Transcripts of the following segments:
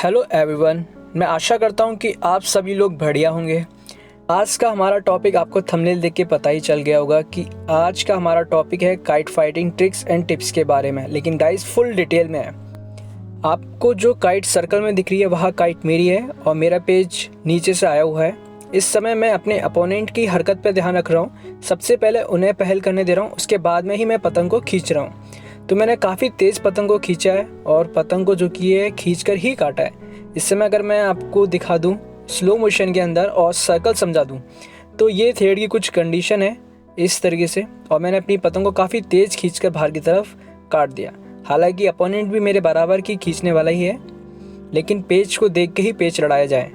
Hello everyone, मैं आशा करता हूँ कि आप सभी लोग बढ़िया होंगे। आज का हमारा टॉपिक आपको थंबनेल देख के पता ही चल गया होगा कि आज का हमारा टॉपिक है kite fighting tricks and tips के बारे में, लेकिन गाइस फुल डिटेल में है। आपको जो काइट सर्कल में दिख रही है वह काइट मेरी है और मेरा पेज नीचे से आया हुआ है। इस समय मैं अपने अपोनेंट की हरकत पर ध्यान रख रहा हूँ। सबसे पहले उन्हें पहल करने दे रहा हूँ, उसके बाद में ही मैं पतंग को खींच रहा हूँ। तो मैंने काफ़ी तेज़ पतंग को खींचा है और पतंग को जो की है खींच कर ही काटा है। इस समय अगर मैं आपको दिखा दूं स्लो मोशन के अंदर और सर्कल समझा दूं तो ये थ्रेड की कुछ कंडीशन है इस तरीके से, और मैंने अपनी पतंग को काफ़ी तेज़ खींचकर बाहर की तरफ काट दिया। हालांकि अपोनेंट भी मेरे बराबर की खींचने वाला ही है, लेकिन पेज को देख के ही पेज लड़ाया जाए।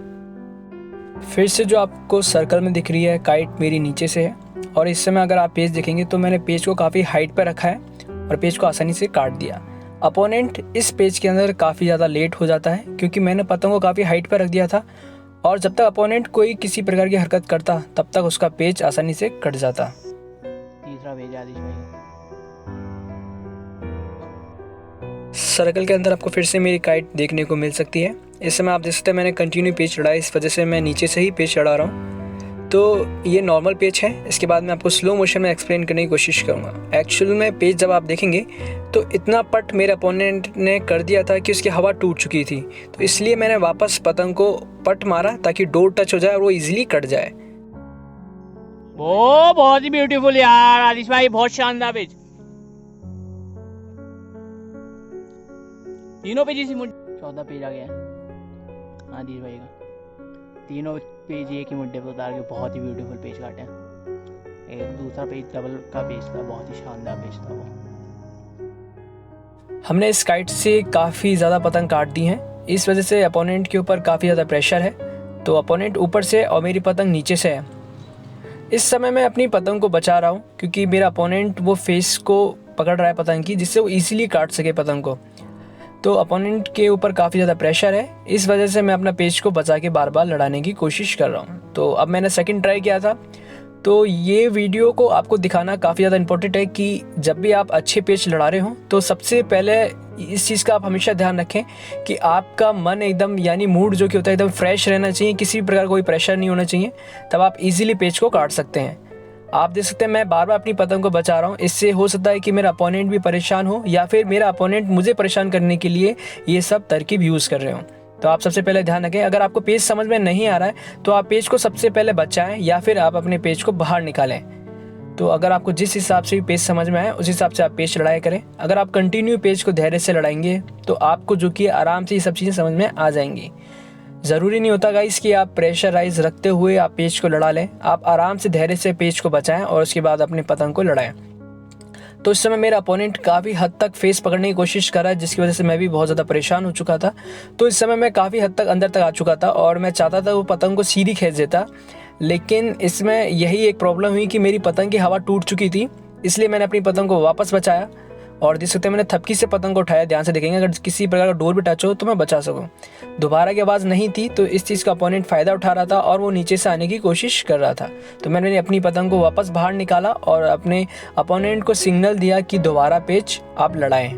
फिर से जो आपको सर्कल में दिख रही है काइट मेरी नीचे से है, और इस समय अगर आप पेज देखेंगे तो मैंने पेज को काफ़ी हाइट पर रखा है और पेज को आसानी से काट दिया। अपोनेंट इस पेज के अंदर काफ़ी ज़्यादा लेट हो जाता है क्योंकि मैंने पतंग को काफ़ी हाइट पर रख दिया था, और जब तक अपोनेंट कोई किसी प्रकार की हरकत करता तब तक उसका पेज आसानी से कट जाता। तीसरा पेज आदिश भाई। सर्कल के अंदर आपको फिर से मेरी काइट देखने को मिल सकती है। इस समय आप देख सकते हैं मैंने कंटिन्यू पेज लड़ा है, इस वजह से मैं नीचे से ही पेज लड़ा रहा हूँ। तो ये नॉर्मल पेज है। इसके बाद मैं आपको स्लो मोशन में एक्सप्लेन करने की कोशिश करूँगा। एक्चुअल में पेज जब आप देखेंगे तो इतना पट मेरे अपोनेंट ने कर दिया था कि उसकी हवा टूट चुकी थी, तो इसलिए मैंने वापस पतंग को पट मारा ताकि डोर टच हो जाए और वो इजीली कट जाए। वो बहुत ही ब्यूटीफुल यार आदिश भाई, बहुत शानदार पेज। तीनों पेज इसी 14 पेज आ गया आदिश भाई का। तीनों पेज एक ही मुद्दे पर उतार के बहुत ही ब्यूटीफुल पेज काटे हैं। एक दूसरा पेज डबल का पेज था, बहुत ही शानदार पेज था वो। हमने इस काइट से काफ़ी ज़्यादा पतंग काट दी हैं, इस वजह से अपोनेंट के ऊपर काफ़ी ज़्यादा प्रेशर है। तो अपोनेंट ऊपर से और मेरी पतंग नीचे से है। इस समय मैं अपनी पतंग को बचा रहा हूँ क्योंकि मेरा अपोनेंट वो फेस को पकड़ रहा है पतंग की, जिससे वो ईजिली काट सके पतंग को। तो अपोनेंट के ऊपर काफ़ी ज़्यादा प्रेशर है, इस वजह से मैं अपना पेज को बचा के बार बार लड़ाने की कोशिश कर रहा हूँ। तो अब मैंने सेकंड ट्राई किया था। तो ये वीडियो को आपको दिखाना काफ़ी ज़्यादा इंपॉर्टेंट है कि जब भी आप अच्छे पेज लड़ा रहे हो तो सबसे पहले इस चीज़ का आप हमेशा ध्यान रखें कि आपका मन एकदम यानी मूड जो कि होता है एकदम फ्रेश रहना चाहिए, किसी भी प्रकार कोई प्रेशर नहीं होना चाहिए, तब आप इजीली पेज को काट सकते हैं। आप देख सकते हैं मैं बार बार अपनी पतंग को बचा रहा हूँ। इससे हो सकता है कि मेरा अपोनेंट भी परेशान हो या फिर मेरा अपोनेंट मुझे परेशान करने के लिए ये सब तरकीब यूज़ कर रहे हो। तो आप सबसे पहले ध्यान रखें, अगर आपको पेज समझ में नहीं आ रहा है तो आप पेज को सबसे पहले बचाएं या फिर आप अपने पेज को बाहर निकालें। तो अगर आपको जिस हिसाब से पेज समझ में आए उस हिसाब से आप पेज लड़ाई करें। अगर आप कंटिन्यू पेज को धैर्य से लड़ाएंगे तो आपको जो कि आराम से ये सब चीज़ें समझ में आ जाएंगी। ज़रूरी नहीं होता गाइस कि आप प्रेशराइज रखते हुए आप पेज को लड़ा लें। आप आराम से धैर्य से पेज को बचाएं और उसके बाद अपनी पतंग को लड़ाएं। तो इस समय मेरा अपोनेंट काफ़ी हद तक फेस पकड़ने की कोशिश कर रहा है, जिसकी वजह से मैं भी बहुत ज़्यादा परेशान हो चुका था। तो इस समय मैं काफ़ी हद तक अंदर तक आ चुका था और मैं चाहता था वो पतंग को सीधी खींच देता, लेकिन इसमें यही एक प्रॉब्लम हुई कि मेरी पतंग की हवा टूट चुकी थी। इसलिए मैंने अपनी पतंग को वापस बचाया और देख सकते हैं मैंने थपकी से पतंग को उठाया। ध्यान से देखेंगे, अगर किसी प्रकार का डोर भी टच हो तो मैं बचा सकूं। दोबारा की आवाज़ नहीं थी, तो इस चीज़ का अपोनेंट फ़ायदा उठा रहा था और वो नीचे से आने की कोशिश कर रहा था। तो मैंने अपनी पतंग को वापस बाहर निकाला और अपने अपोनेंट को सिग्नल दिया कि दोबारा पेच आप लड़ाएं।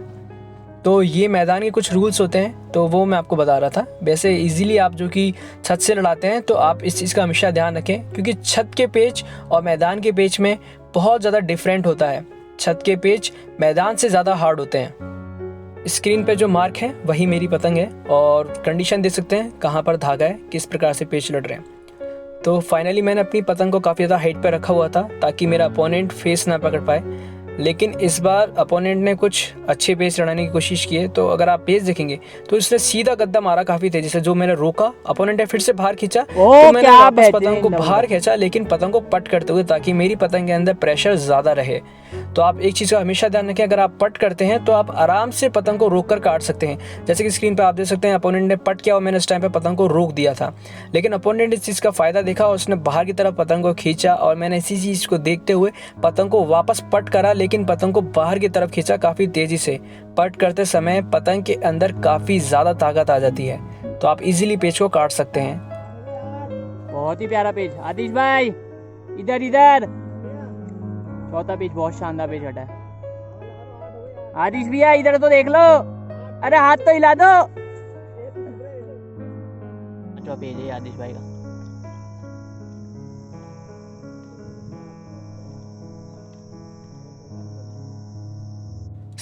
तो ये मैदान के कुछ रूल्स होते हैं, तो वो मैं आपको बता रहा था। वैसे इजीली आप जो कि छत से लड़ाते हैं तो आप इस चीज़ का हमेशा ध्यान रखें, क्योंकि छत के पेच और मैदान के पेच में बहुत ज़्यादा डिफरेंट होता है। छत के पेच मैदान से ज़्यादा हार्ड होते हैं। स्क्रीन पे जो मार्क है वही मेरी पतंग है और कंडीशन देख सकते हैं कहाँ पर धागा है, किस प्रकार से पेच लड़ रहे हैं। तो फाइनली मैंने अपनी पतंग को काफ़ी ज़्यादा हाइट पर रखा हुआ था ताकि मेरा अपोनेंट फेस ना पकड़ पाए, लेकिन इस बार अपोनेंट ने कुछ अच्छे पेज लड़ाने की कोशिश की है। तो अगर आप पेज देखेंगे तो इसने सीधा गद्दा मारा काफ़ी तेजी से, जो मैंने रोका। अपोनेंट ने फिर से बाहर खींचा तो मैंने वापस पतंग को बाहर खींचा, लेकिन पतंग को पट करते हुए, ताकि मेरी पतंग के अंदर प्रेशर ज़्यादा रहे। तो आप एक चीज़ का हमेशा ध्यान रखें, अगर आप पट करते हैं तो आप आराम से पतंग को रोक कर काट सकते हैं। जैसे कि स्क्रीन पर आप देख सकते हैं अपोनेंट ने पट किया और मैंने उस टाइम पर पतंग को रोक दिया था, लेकिन अपोनेंट इस चीज़ का फ़ायदा देखा और उसने बाहर की तरफ पतंग को खींचा और मैंने इसी चीज़ को देखते हुए पतंग को वापस पट करा, लेकिन पतंग को बाहर की तरफ खींचा काफ़ी तेज़ी से। पट करते समय पतंग के अंदर काफ़ी ज़्यादा ताकत आ जाती है, तो आप इजीली पेज को काट सकते हैं। बहुत ही प्यारा पेज आदिश भाई, इधर इधर। चौथा पेज बहुत शानदार पेज हटा है। आदिश भैया इधर तो देख लो, अरे हाथ तो हिला दो। 5वां पेज है आदिश भाई का।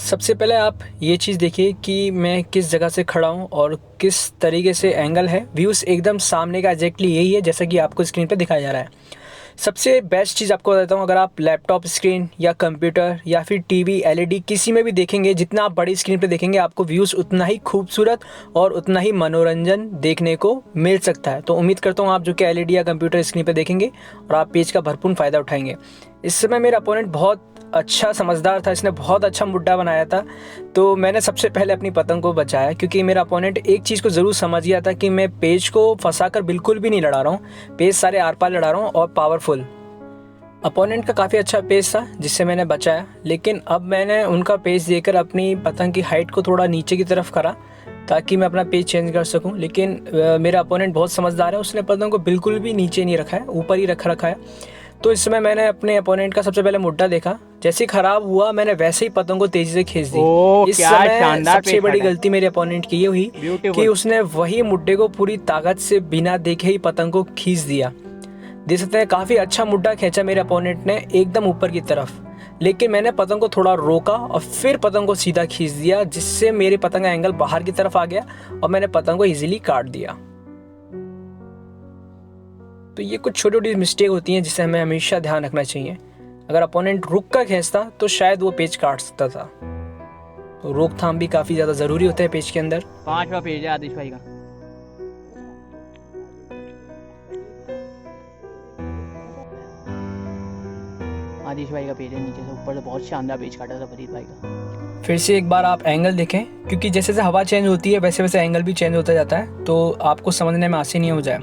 सबसे पहले आप ये चीज़ देखिए कि मैं किस जगह से खड़ा हूँ और किस तरीके से एंगल है। व्यूज़ एकदम सामने का एग्जैक्टली यही है जैसा कि आपको स्क्रीन पे दिखाया जा रहा है। सबसे बेस्ट चीज़ आपको बताता हूँ, अगर आप लैपटॉप स्क्रीन या कंप्यूटर या फिर टीवी एलईडी किसी में भी देखेंगे, जितना आप बड़ी स्क्रीन पे देखेंगे आपको व्यूज़ उतना ही खूबसूरत और उतना ही मनोरंजन देखने को मिल सकता है। तो उम्मीद करता हूँ आप जो कि एलईडी या कंप्यूटर स्क्रीन पे देखेंगे और आप पेज का भरपूर फ़ायदा उठाएंगे। इस समय मेरा अपोनेंट बहुत अच्छा समझदार था, इसने बहुत अच्छा मुद्दा बनाया था। तो मैंने सबसे पहले अपनी पतंग को बचाया, क्योंकि मेरा अपोनेंट एक चीज़ को ज़रूर समझ गया था कि मैं पेज को फंसाकर बिल्कुल भी नहीं लड़ा रहा हूँ, पेज सारे आर पार लड़ा रहा हूँ और पावरफुल। अपोनेंट का काफ़ी अच्छा पेज था जिससे मैंने बचाया, लेकिन अब मैंने उनका पेज देकर अपनी पतंग की हाइट को थोड़ा नीचे की तरफ करा ताकि मैं अपना पेज चेंज कर सकूं। लेकिन मेरा अपोनेंट बहुत समझदार है, उसने पतंग को बिल्कुल भी नीचे नहीं रखा है, ऊपर ही रखा है। तो इस समय मैंने अपने अपोनेंट का सबसे पहले मुड्डा देखा, जैसे ही खराब हुआ मैंने वैसे ही पतंग को तेजी से खींच दी। इस समय सबसे बड़ी गलती मेरे अपोनेंट की ये हुई कि उसने वही मुड्डे को पूरी ताकत से बिना देखे ही पतंग को खींच दिया। देख सकते हैं काफ़ी अच्छा मुड्डा खींचा मेरे अपोनेंट ने एकदम ऊपर की तरफ, लेकिन मैंने पतंग को थोड़ा रोका और फिर पतंग को सीधा खींच दिया, जिससे मेरी पतंग का एंगल बाहर की तरफ आ गया और मैंने पतंग को इजीली काट दिया। तो ये कुछ छोटी छोटी मिस्टेक होती हैं जिसे हमें हमेशा ध्यान रखना चाहिए। अगर अपोनेंट रुक कर खींचता तो शायद वो पेज काट सकता था। तो रोकथाम भी काफ़ी ज़्यादा ज़रूरी होता है पेज के अंदर। 5वां पेज है आदिश भाई का। आदिश भाई का पेज है, नीचे से ऊपर से बहुत शानदार पेज काटा था फरीद भाई का। फिर से एक बार आप एंगल देखें, क्योंकि जैसे जैसे हवा चेंज होती है वैसे वैसे एंगल भी चेंज होता जाता है, तो आपको समझने में आसानी हो जाए।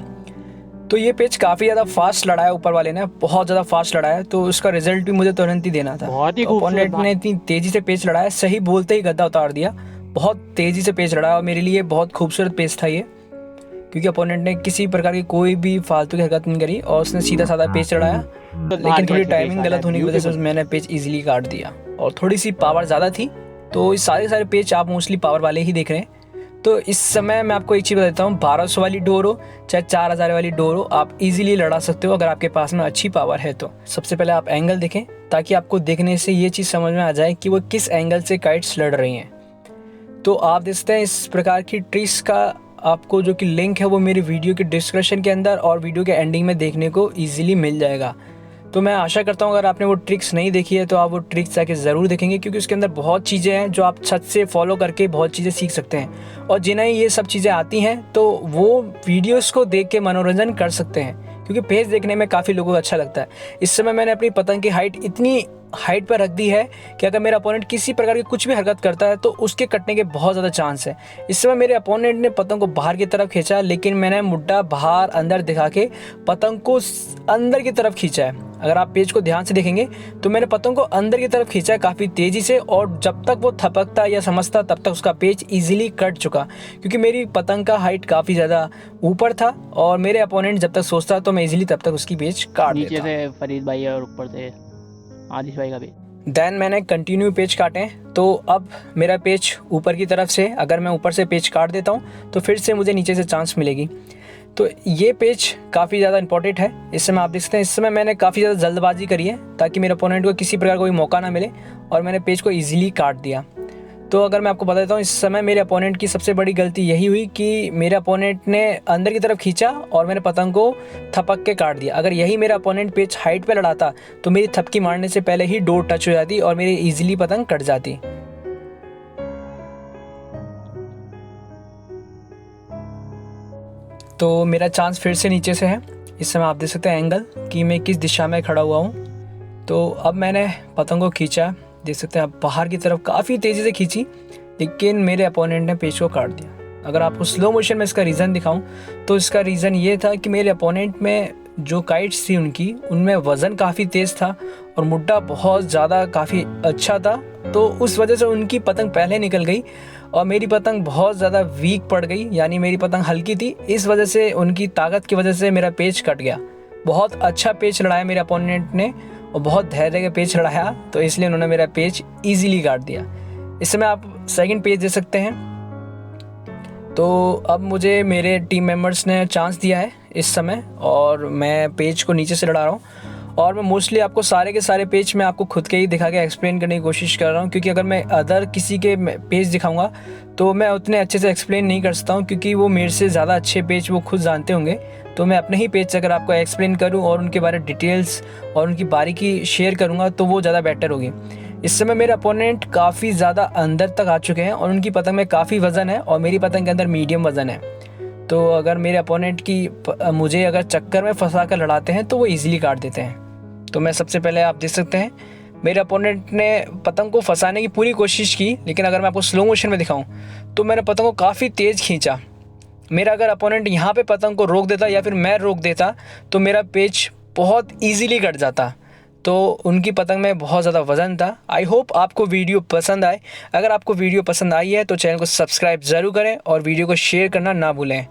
तो ये पेज काफ़ी ज़्यादा फास्ट लड़ा है, ऊपर वाले ने बहुत ज़्यादा फास्ट लड़ा है, तो उसका रिजल्ट भी मुझे तुरंत ही देना था। बहुत ही अपोनेंट ने इतनी तेज़ी से पेज लड़ाया, सही बोलते ही गद्दा उतार दिया। बहुत तेज़ी से पेज लड़ाया और मेरे लिए बहुत खूबसूरत पेज था ये, क्योंकि अपोनेंट ने किसी प्रकार की कोई भी फालतू की हरकत नहीं करी और उसने सीधा साधा पेज चढ़ाया। लेकिन थोड़ी टाइमिंग गलत होने की वजह से मैंने पेज इजीली काट दिया और थोड़ी सी पावर ज़्यादा थी, तो इस सारे पेज आप मोस्टली पावर वाले ही देख रहे हैं। तो इस समय मैं आपको एक चीज़ बता देता हूँ, 1200 वाली डोर हो चाहे 4000 वाली डोर हो, आप इजीली लड़ा सकते हो अगर आपके पास में अच्छी पावर है तो। सबसे पहले आप एंगल देखें ताकि आपको देखने से ये चीज़ समझ में आ जाए कि वो किस एंगल से काइट्स लड़ रही हैं। तो आप देखते हैं इस प्रकार की ट्रिक्स का आपको जो कि लिंक है वो मेरी वीडियो के डिस्क्रिप्शन के अंदर और वीडियो के एंडिंग में देखने को ईजिली मिल जाएगा। तो मैं आशा करता हूँ अगर आपने वो ट्रिक्स नहीं देखी है तो आप वो ट्रिक्स जाके ज़रूर देखेंगे, क्योंकि उसके अंदर बहुत चीज़ें हैं जो आप छत से फॉलो करके बहुत चीज़ें सीख सकते हैं। और जिन्हें ये सब चीज़ें आती हैं तो वो वीडियोस को देख के मनोरंजन कर सकते हैं, क्योंकि पेज देखने में काफ़ी लोगों को अच्छा लगता है। इस समय मैंने अपनी पतंग की हाइट इतनी हाइट पर रख दी है कि अगर मेरा अपोनेंट किसी प्रकार की कुछ भी हरकत करता है तो उसके कटने के बहुत ज़्यादा चांस है। इस समय मेरे अपोनेंट ने पतंग को बाहर की तरफ खींचा, लेकिन मैंने मुड्डा बाहर अंदर दिखा के पतंग को अंदर की तरफ खींचा है। अगर आप पेज को ध्यान से देखेंगे तो मैंने पतंग को अंदर की तरफ खींचा है काफ़ी तेज़ी से, और जब तक वो थपकता या समझता तब तक उसका पेज ईजिली कट चुका, क्योंकि मेरी पतंग का हाइट काफ़ी ज़्यादा ऊपर था और मेरे अपोनेंट जब तक सोचता तो मैं ईजिली तब तक उसकी पेज काट देता। नीचे से फरीद भाई और ऊपर से आदिश भाई का पेज। देन मैंने कंटिन्यू पेज काटे, तो अब मेरा पेज ऊपर की तरफ से, अगर मैं ऊपर से पेज काट देता हूँ तो फिर से मुझे नीचे से चांस मिलेगी। तो ये पेज काफ़ी ज़्यादा इंपॉर्टेंट है। इस समय आप देख सकते हैं इस समय मैंने काफ़ी ज़्यादा जल्दबाजी करी है ताकि मेरे अपोनेंट को किसी प्रकार कोई मौका ना मिले और मैंने पेज को ईजिली काट दिया। तो अगर मैं आपको बता देता हूँ इस समय मेरे अपोनेंट की सबसे बड़ी गलती यही हुई कि मेरे अपोनेंट ने अंदर की तरफ खींचा और मैंने पतंग को थपक के काट दिया। अगर यही मेरा अपोनेंट पेज हाइट पे लड़ाता तो मेरी थपकी मारने से पहले ही डोर टच हो जाती और मेरी ईजिली पतंग कट जाती। तो मेरा चांस फिर से नीचे से है। इस समय आप देख सकते हैं एंगल कि मैं किस दिशा में खड़ा हुआ हूँ। तो अब मैंने पतंग को खींचा, देख सकते हैं आप बाहर की तरफ काफ़ी तेज़ी से खींची, लेकिन मेरे अपोनेंट ने पेज को काट दिया। अगर आपको स्लो मोशन में इसका रीज़न दिखाऊं तो इसका रीज़न ये था कि मेरे अपोनेंट में जो काइट्स थी उनमें वज़न काफ़ी तेज़ था और मुड्डा बहुत ज़्यादा काफ़ी अच्छा था, तो उस वजह से उनकी पतंग पहले निकल गई और मेरी पतंग बहुत ज़्यादा वीक पड़ गई, यानी मेरी पतंग हल्की थी। इस वजह से उनकी ताकत की वजह से मेरा पेज कट गया। बहुत अच्छा पेज लड़ाया मेरे अपोनेंट ने और बहुत धैर्य के पेज लड़ाया, तो इसलिए उन्होंने मेरा पेज ईजिली काट दिया। इस समय आप सेकंड पेज दे सकते हैं। तो अब मुझे मेरे टीम मेंबर्स ने चांस दिया है इस समय, और मैं पेज को नीचे से लड़ा रहा हूँ। और मैं मोस्टली आपको सारे के सारे पेज मैं आपको खुद के ही दिखा के एक्सप्लेन करने की कोशिश कर रहा हूँ, क्योंकि अगर मैं अदर किसी के पेज दिखाऊंगा तो मैं उतने अच्छे से एक्सप्लेन नहीं कर सकता हूँ, क्योंकि वो मेरे से ज़्यादा अच्छे पेज वो खुद जानते होंगे। तो मैं अपने ही पेज से अगर आपको एक्सप्लेन करूँ और उनके बारे में डिटेल्स और उनकी बारीकी शेयर करूँगा तो वो ज़्यादा बेटर होगी। इस समय मेरे अपोनेंट काफ़ी ज़्यादा अंदर तक आ चुके हैं और उनकी पतंग में काफ़ी वज़न है और मेरी पतंग के अंदर मीडियम वज़न है। तो अगर मेरे अपोनेंट की मुझे अगर चक्कर में फंसा कर लड़ाते हैं तो वो ईज़िली काट देते हैं। तो मैं सबसे पहले आप देख सकते हैं मेरे अपोनेंट ने पतंग को फंसाने की पूरी कोशिश की, लेकिन अगर मैं आपको स्लो मोशन में दिखाऊं तो मैंने पतंग को काफ़ी तेज़ खींचा। मेरा अगर अपोनेंट यहाँ पे पतंग को रोक देता या फिर मैं रोक देता तो मेरा पेच बहुत ईजीली कट जाता। तो उनकी पतंग में बहुत ज़्यादा वज़न था। आई होप आपको वीडियो पसंद आए। अगर आपको वीडियो पसंद आई है तो चैनल को सब्सक्राइब ज़रूर करें और वीडियो को शेयर करना ना भूलें।